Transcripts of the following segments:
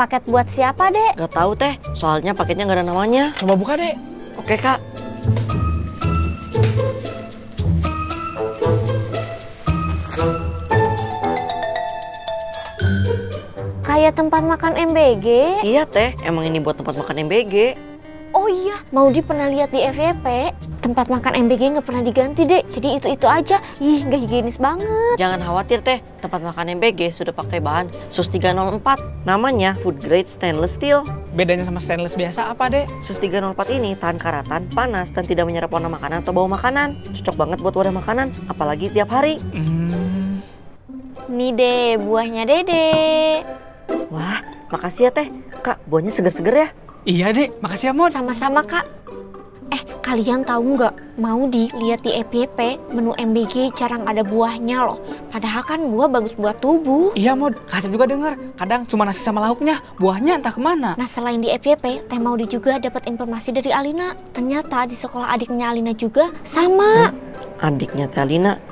Paket buat siapa, Dek? Gak tahu teh, soalnya paketnya nggak ada namanya. Coba buka, Dek. Oke kak. Kayak tempat makan MBG. Iya teh, emang ini buat tempat makan MBG. Oh iya, Maudi pernah lihat di FYP. Tempat makan MBG nggak pernah diganti, Dek. Jadi itu aja. Ih, nggak higienis banget. Jangan khawatir teh, tempat makan MBG sudah pakai bahan SUS 304. Namanya food grade stainless steel. Bedanya sama stainless biasa apa, Dek? SUS 304 ini tahan karatan, panas, dan tidak menyerap warna makanan atau bau makanan. Cocok banget buat wadah makanan, apalagi tiap hari. Nih deh, buahnya Dede. Wah, makasih ya teh. Kak, buahnya seger-seger ya. Iya, Dek. Makasih ya, Mod. Sama-sama, Kak. Kalian tahu nggak? Mau dilihat di FYP, menu MBG jarang ada buahnya loh. Padahal kan buah bagus buat tubuh. Iya, Mod. Kasih juga denger. Kadang cuma nasi sama lauknya, buahnya entah kemana. Nah, selain di FYP, Teh Maudi juga dapat informasi dari Alina. Ternyata di sekolah adiknya Alina juga sama. Adiknya Teh Alina?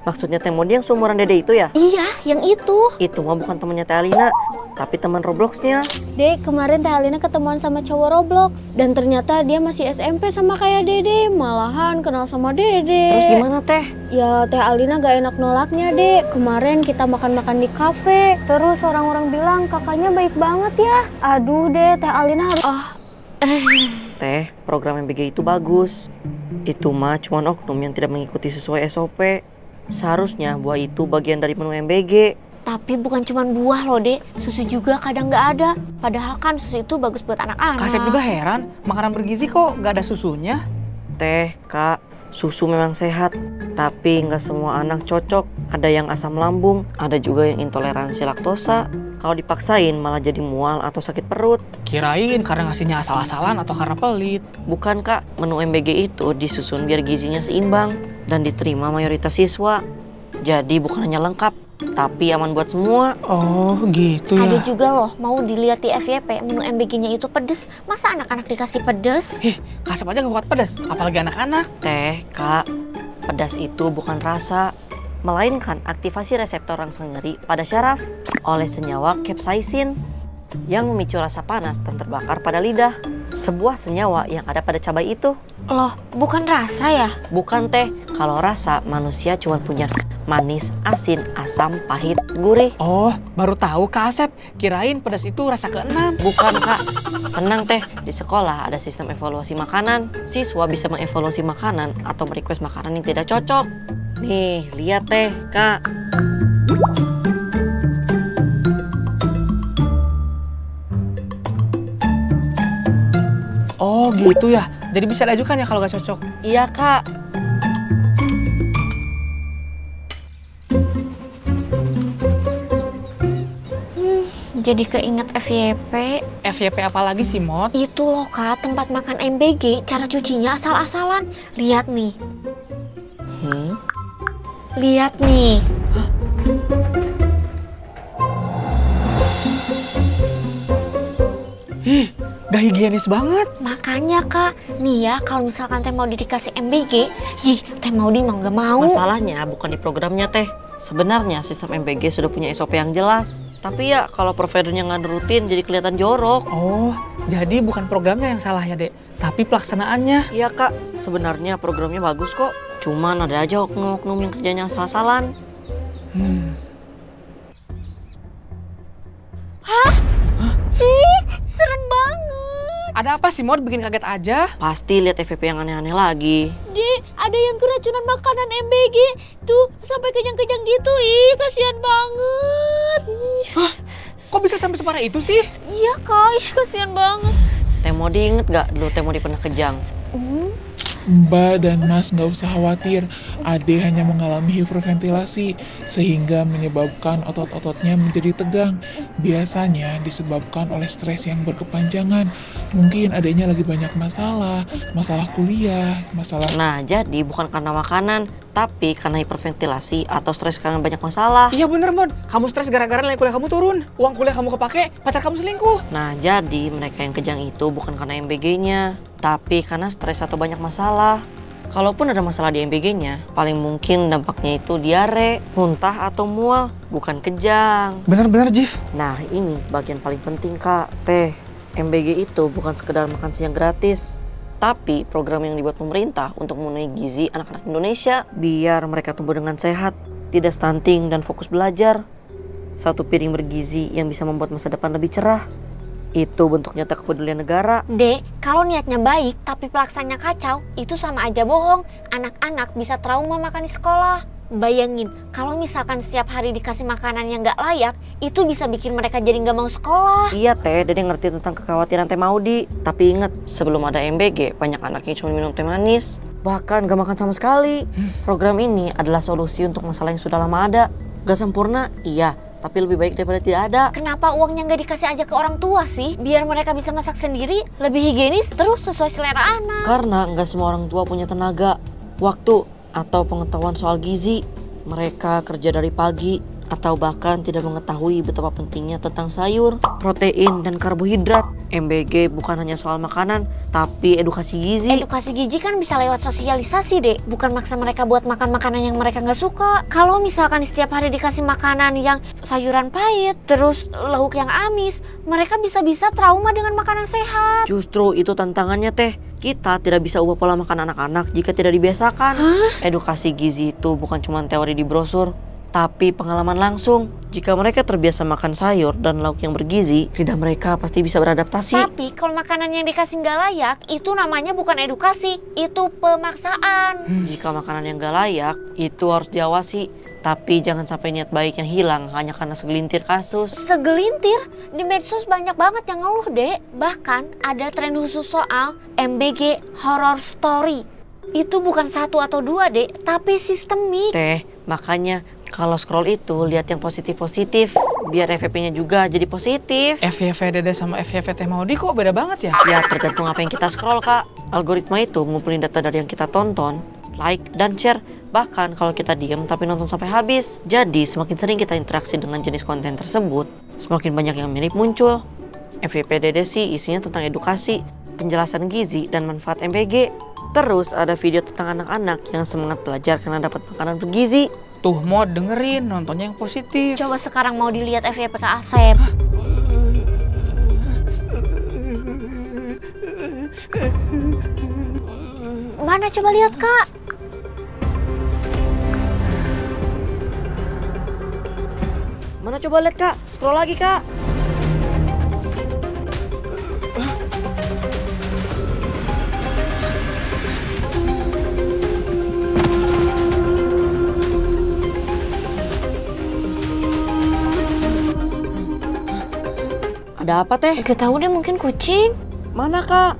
Maksudnya Teh Maudi yang seumuran Dede itu ya? Iya, yang itu. Itu mah bukan temannya Teh Alina, tapi teman Robloxnya. Dek, kemarin Teh Alina ketemuan sama cowok Roblox. Dan ternyata dia masih SMP sama kayak Dede. Malahan kenal sama Dede. Terus gimana Teh? Ya, Teh Alina gak enak nolaknya, Dek. Kemarin kita makan-makan di kafe. Terus orang-orang bilang kakaknya baik banget ya. Aduh deh, Teh Alina harus... Teh, program MBG itu bagus. Itu mah cuma oknum yang tidak mengikuti sesuai SOP. Seharusnya buah itu bagian dari menu MBG. Tapi bukan cuma buah loh, Dek. Susu juga kadang nggak ada. Padahal kan susu itu bagus buat anak-anak. Kasep juga heran, makanan bergizi kok nggak ada susunya. Teh, Kak, susu memang sehat. Tapi nggak semua anak cocok. Ada yang asam lambung, ada juga yang intoleransi laktosa. Kalau dipaksain malah jadi mual atau sakit perut. Kirain karena ngasihnya asal-asalan atau karena pelit. Bukan Kak, menu MBG itu disusun biar gizinya seimbang dan diterima mayoritas siswa. Jadi bukan hanya lengkap, tapi aman buat semua. Oh gitu ya. Ada juga loh, mau dilihat di FYP, menu MBG-nya itu pedes. Masa anak-anak dikasih pedes? Kasep aja gak kuat pedas, apalagi anak-anak. Teh, Kak, pedas itu bukan rasa, melainkan aktivasi reseptor rangsang nyeri pada syaraf oleh senyawa capsaicin yang memicu rasa panas dan terbakar pada lidah. Sebuah senyawa yang ada pada cabai itu. Loh, bukan rasa ya? Bukan Teh, kalau rasa manusia cuma punya manis, asin, asam, pahit, gurih. Oh, baru tahu Kak Asep. Kirain pedas itu rasa keenam. Bukan Kak, tenang Teh, di sekolah ada sistem evaluasi makanan. Siswa bisa mengevaluasi makanan atau merequest makanan yang tidak cocok. Nih, lihat Teh, Kak. Oh gitu ya, jadi bisa diajukan ya kalau gak cocok? Iya Kak. Jadi keinget FYP. FYP apa lagi sih, Mod? Itu loh Kak, tempat makan MBG, cara cucinya asal-asalan. Lihat nih. Lihat nih. Gak higienis banget. Makanya Kak, nih ya kalau misalkan Teh Maudi dikasih MBG, Teh Maudi mah nggak mau. Masalahnya bukan di programnya Teh. Sebenarnya sistem MBG sudah punya SOP yang jelas. Tapi ya kalau providernya nggak rutin jadi kelihatan jorok. Oh, jadi bukan programnya yang salah ya, Dek. Tapi pelaksanaannya. Iya Kak, sebenarnya programnya bagus kok. Cuman ada aja oknum-oknum yang kerjanya asal-asalan. Hah? Ih, serem banget. Ada apa sih, Mod? Bikin kaget aja. Pasti lihat FYP yang aneh-aneh lagi. Dek, ada yang keracunan makanan MBG. Tuh, sampai kejang-kejang gitu. Ih, kasihan banget. Hah? Kok bisa sampai separah itu sih? Iya Kak, kasihan banget. Teh Maudi inget gak dulu Teh Maudi pernah kejang? Mbak dan Mas nggak usah khawatir, Ade hanya mengalami hiperventilasi sehingga menyebabkan otot-ototnya menjadi tegang. Biasanya disebabkan oleh stres yang berkepanjangan. Mungkin adanya lagi banyak masalah kuliah, masalah... Nah, jadi bukan karena makanan, tapi karena hiperventilasi atau stres karena banyak masalah. Iya bener, Mod. Kamu stres gara-gara nilai kuliah kamu turun. Uang kuliah kamu kepake, pacar kamu selingkuh. Nah, jadi mereka yang kejang itu bukan karena MBG-nya, tapi karena stres atau banyak masalah. Kalaupun ada masalah di MBG-nya, paling mungkin dampaknya itu diare, muntah atau mual, bukan kejang. Benar-benar, Jif. Nah, ini bagian paling penting, Kak. Teh, MBG itu bukan sekedar makan siang gratis, tapi program yang dibuat pemerintah untuk memenuhi gizi anak-anak Indonesia biar mereka tumbuh dengan sehat, tidak stunting dan fokus belajar. Satu piring bergizi yang bisa membuat masa depan lebih cerah. Itu bentuk nyata kepedulian negara. Dek, kalau niatnya baik tapi pelaksanaannya kacau, itu sama aja bohong. Anak-anak bisa trauma makan di sekolah. Bayangin, kalau misalkan setiap hari dikasih makanan yang gak layak, itu bisa bikin mereka jadi gak mau sekolah. Iya Teh, Dede ngerti tentang kekhawatiran Teh Maudi. Tapi ingat, sebelum ada MBG, banyak anak yang cuma minum teh manis. Bahkan gak makan sama sekali. Program ini adalah solusi untuk masalah yang sudah lama ada. Gak sempurna, iya. Tapi lebih baik daripada tidak ada. Kenapa uangnya nggak dikasih aja ke orang tua sih? Biar mereka bisa masak sendiri, lebih higienis, terus sesuai selera anak. Karena nggak semua orang tua punya tenaga, waktu, atau pengetahuan soal gizi. Mereka kerja dari pagi, atau bahkan tidak mengetahui betapa pentingnya tentang sayur, protein, dan karbohidrat. MBG bukan hanya soal makanan, tapi edukasi gizi. Edukasi gizi kan bisa lewat sosialisasi, Dek. Bukan maksa mereka buat makan makanan yang mereka nggak suka. Kalau misalkan setiap hari dikasih makanan yang sayuran pahit, terus lauk yang amis, mereka bisa-bisa trauma dengan makanan sehat. Justru itu tantangannya, Teh. Kita tidak bisa ubah pola makan anak-anak jika tidak dibiasakan. Edukasi gizi itu bukan cuma teori di brosur, tapi pengalaman langsung. Jika mereka terbiasa makan sayur dan lauk yang bergizi, lidah mereka pasti bisa beradaptasi. Tapi kalau makanan yang dikasih nggak layak, itu namanya bukan edukasi, itu pemaksaan. Jika makanan yang nggak layak, itu harus diawasi. Tapi jangan sampai niat baiknya hilang hanya karena segelintir kasus. Segelintir? Di medsos banyak banget yang ngeluh, Dek. Bahkan ada tren khusus soal MBG horror story. Itu bukan satu atau dua, Dek, tapi sistemik. Teh, makanya kalau scroll itu lihat yang positif-positif, biar FYP-nya juga jadi positif. FYP Dede sama FYP Teh Maudi kok beda banget ya? Ya tergantung apa yang kita scroll, Kak. Algoritma itu ngumpulin data dari yang kita tonton, like, dan share. Bahkan kalau kita diam tapi nonton sampai habis. Jadi semakin sering kita interaksi dengan jenis konten tersebut, semakin banyak yang mirip muncul. FYP Dede sih isinya tentang edukasi, penjelasan gizi, dan manfaat MBG. Terus ada video tentang anak-anak yang semangat belajar karena dapat makanan bergizi. Tuh mau dengerin, nontonnya yang positif. Coba sekarang mau dilihat FYP Kak Asep. Mana coba lihat, Kak? Mana coba lihat, Kak? Scroll lagi, Kak. Ada apa, Teh? Gak tahu deh, mungkin kucing. Mana, Kak?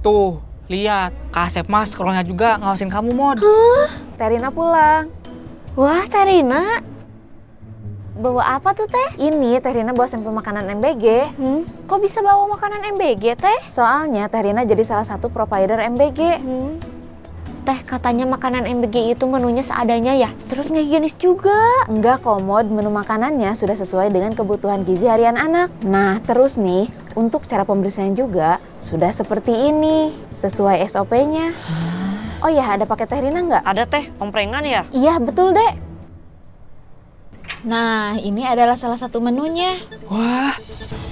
Tuh, lihat. Kak Asep mas scrollnya juga ngawasin kamu, Mod. Terina pulang. Wah, Terina. Bawa apa tuh, Teh? Ini Terina bawa sampel makanan MBG. Kok bisa bawa makanan MBG, Teh? Soalnya Terina jadi salah satu provider MBG. Teh, katanya makanan MBG itu menunya seadanya ya? Terus nggak higienis juga. Enggak komod, menu makanannya sudah sesuai dengan kebutuhan gizi harian anak. Nah, terus nih, untuk cara pembersihan juga sudah seperti ini, sesuai SOP-nya. Oh ya, ada paket Terina nggak? Ada, Teh. Omprengan ya? Iya, betul, Dek. Nah, ini adalah salah satu menunya. Wah,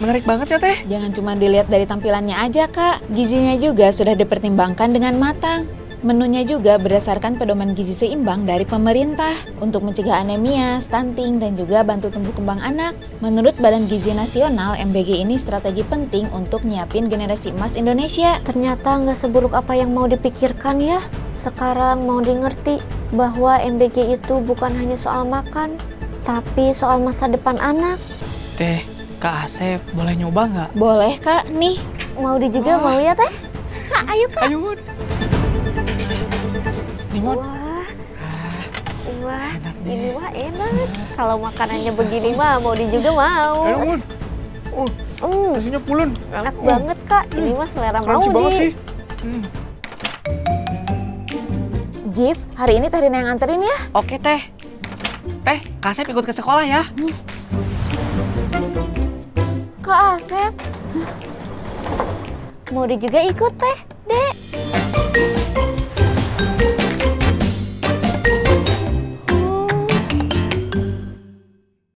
menarik banget ya, Teh. Jangan cuma dilihat dari tampilannya aja, Kak. Gizinya juga sudah dipertimbangkan dengan matang. Menunya juga berdasarkan pedoman gizi seimbang dari pemerintah untuk mencegah anemia, stunting, dan juga bantu tumbuh kembang anak. Menurut Badan Gizi Nasional, MBG ini strategi penting untuk nyiapin generasi emas Indonesia. Ternyata nggak seburuk apa yang mau dipikirkan ya. Sekarang mau ngerti bahwa MBG itu bukan hanya soal makan, tapi soal masa depan anak. Teh, Kak Asep boleh nyoba nggak? Boleh, Kak. Nih. Mau juga mau ya, Teh? Kak, ayo, Kak. Ayo, Mod. Nih, Mod. Wah, ini mah enak. Kalau makanannya begini mah mau juga mau. Ayo, Mod. Nasinya pulen. Enak banget, Kak. Ini mah selera Crunchy mau banget nih. sih. Jif, hari ini Terina yang anterin ya. Oke, Teh. Teh, Kak Asep ikut ke sekolah ya. Kak Asep. Mau juga ikut, Teh. Dek.